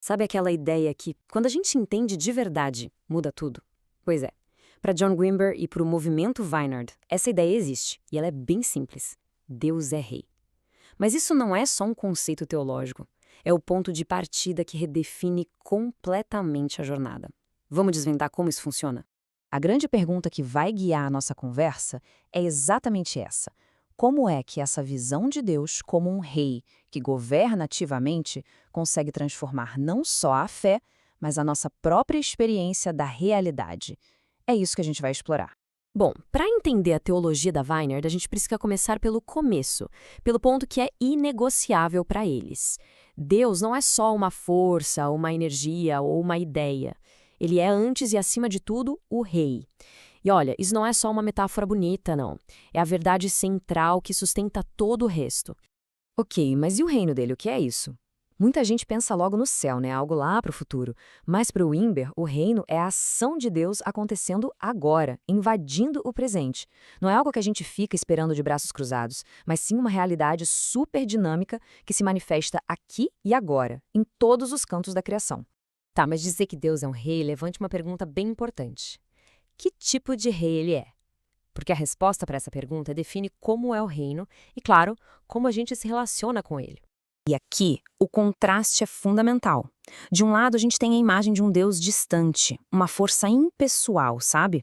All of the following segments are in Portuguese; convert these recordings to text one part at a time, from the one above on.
Sabe aquela ideia que, quando a gente entende de verdade, muda tudo? Pois é. Para John Wimber e para o movimento Vineyard, essa ideia existe, e ela é bem simples. Deus é rei. Mas isso não é só um conceito teológico. É o ponto de partida que redefine completamente a jornada. Vamos desvendar como isso funciona? A grande pergunta que vai guiar a nossa conversa é exatamente essa. Como é que essa visão de Deus como um rei que governa ativamente consegue transformar não só a fé, mas a nossa própria experiência da realidade? É isso que a gente vai explorar. Bom, para entender a teologia da Vineyard, a gente precisa começar pelo começo, pelo ponto que é inegociável para eles. Deus não é só uma força, uma energia ou uma ideia. Ele é, antes e acima de tudo, o rei. E olha, isso não é só uma metáfora bonita, não. É a verdade central que sustenta todo o resto. Ok, mas e o reino dele, o que é isso? Muita gente pensa logo no céu, né? Algo lá para o futuro. Mas para o Wimber, o reino é a ação de Deus acontecendo agora, invadindo o presente. Não é algo que a gente fica esperando de braços cruzados, mas sim uma realidade super dinâmica que se manifesta aqui e agora, em todos os cantos da criação. Tá, mas dizer que Deus é um rei levante uma pergunta bem importante. Que tipo de rei ele é? Porque a resposta para essa pergunta define como é o reino e, claro, como a gente se relaciona com ele. E aqui, o contraste é fundamental. De um lado, a gente tem a imagem de um Deus distante, uma força impessoal, sabe?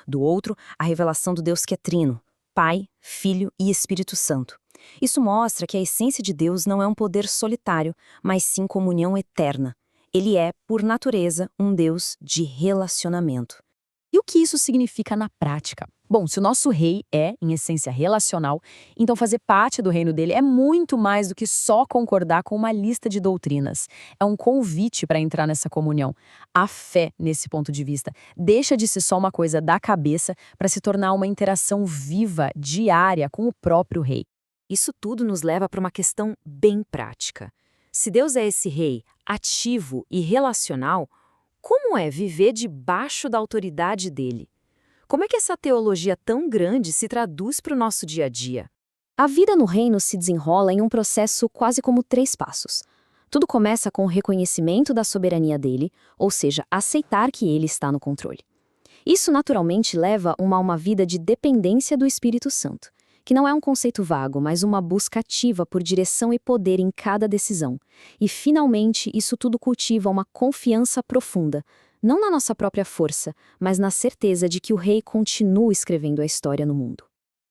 Do outro, a revelação do Deus que é trino, Pai, Filho e Espírito Santo. Isso mostra que a essência de Deus não é um poder solitário, mas sim comunhão eterna. Ele é, por natureza, um Deus de relacionamento. E o que isso significa na prática? Bom, se o nosso rei é, em essência, relacional, então fazer parte do reino dele é muito mais do que só concordar com uma lista de doutrinas. É um convite para entrar nessa comunhão. A fé, nesse ponto de vista, deixa de ser só uma coisa da cabeça para se tornar uma interação viva, diária com o próprio rei. Isso tudo nos leva para uma questão bem prática. Se Deus é esse rei ativo e relacional, como é viver debaixo da autoridade dele? Como é que essa teologia tão grande se traduz para o nosso dia a dia? A vida no reino se desenrola em um processo quase como 3 passos. Tudo começa com o reconhecimento da soberania dele, ou seja, aceitar que ele está no controle. Isso naturalmente leva a uma vida de dependência do Espírito Santo, que não é um conceito vago, mas uma busca ativa por direção e poder em cada decisão. E, finalmente, isso tudo cultiva uma confiança profunda, não na nossa própria força, mas na certeza de que o rei continua escrevendo a história no mundo.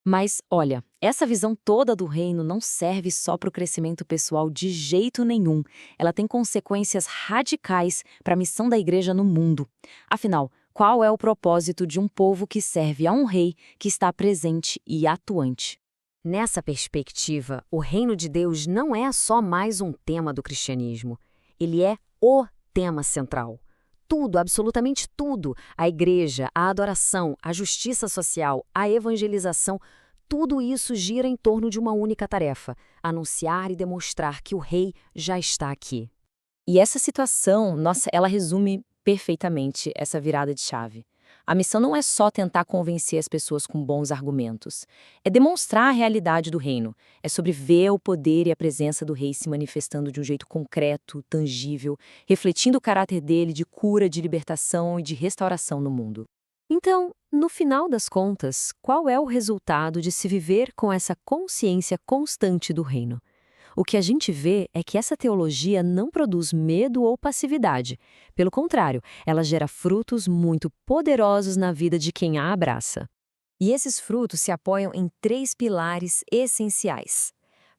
Mas, olha, essa visão toda do reino não serve só para o crescimento pessoal de jeito nenhum. Ela tem consequências radicais para a missão da igreja no mundo. Afinal, qual é o propósito de um povo que serve a um rei que está presente e atuante? Nessa perspectiva, o reino de Deus não é só mais um tema do cristianismo. Ele é o tema central. Tudo, absolutamente tudo, a igreja, a adoração, a justiça social, a evangelização, tudo isso gira em torno de uma única tarefa: anunciar e demonstrar que o rei já está aqui. E essa situação, nossa, ela resume perfeitamente essa virada de chave. A missão não é só tentar convencer as pessoas com bons argumentos. É demonstrar a realidade do reino. É sobre ver o poder e a presença do rei se manifestando de um jeito concreto, tangível, refletindo o caráter dele de cura, de libertação e de restauração no mundo. Então, no final das contas, qual é o resultado de se viver com essa consciência constante do reino? O que a gente vê é que essa teologia não produz medo ou passividade. Pelo contrário, ela gera frutos muito poderosos na vida de quem a abraça. E esses frutos se apoiam em 3 pilares essenciais.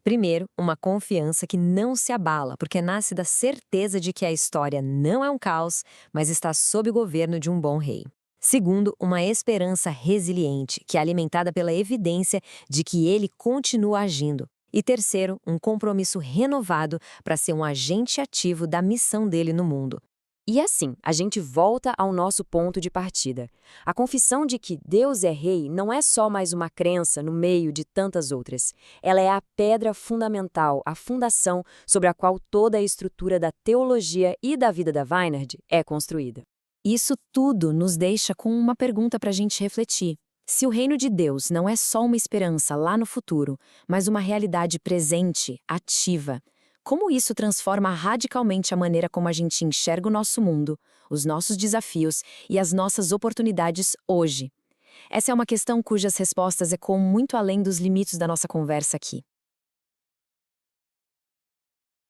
Primeiro, uma confiança que não se abala, porque nasce da certeza de que a história não é um caos, mas está sob o governo de um bom rei. Segundo, uma esperança resiliente, que é alimentada pela evidência de que ele continua agindo. E terceiro, um compromisso renovado para ser um agente ativo da missão dele no mundo. E assim, a gente volta ao nosso ponto de partida. A confissão de que Deus é rei não é só mais uma crença no meio de tantas outras. Ela é a pedra fundamental, a fundação sobre a qual toda a estrutura da teologia e da vida da Vineyard é construída. Isso tudo nos deixa com uma pergunta para a gente refletir. Se o reino de Deus não é só uma esperança lá no futuro, mas uma realidade presente, ativa, Como isso transforma radicalmente a maneira como a gente enxerga o nosso mundo, os nossos desafios e as nossas oportunidades hoje? Essa é uma questão cujas respostas ecoam muito além dos limites da nossa conversa aqui.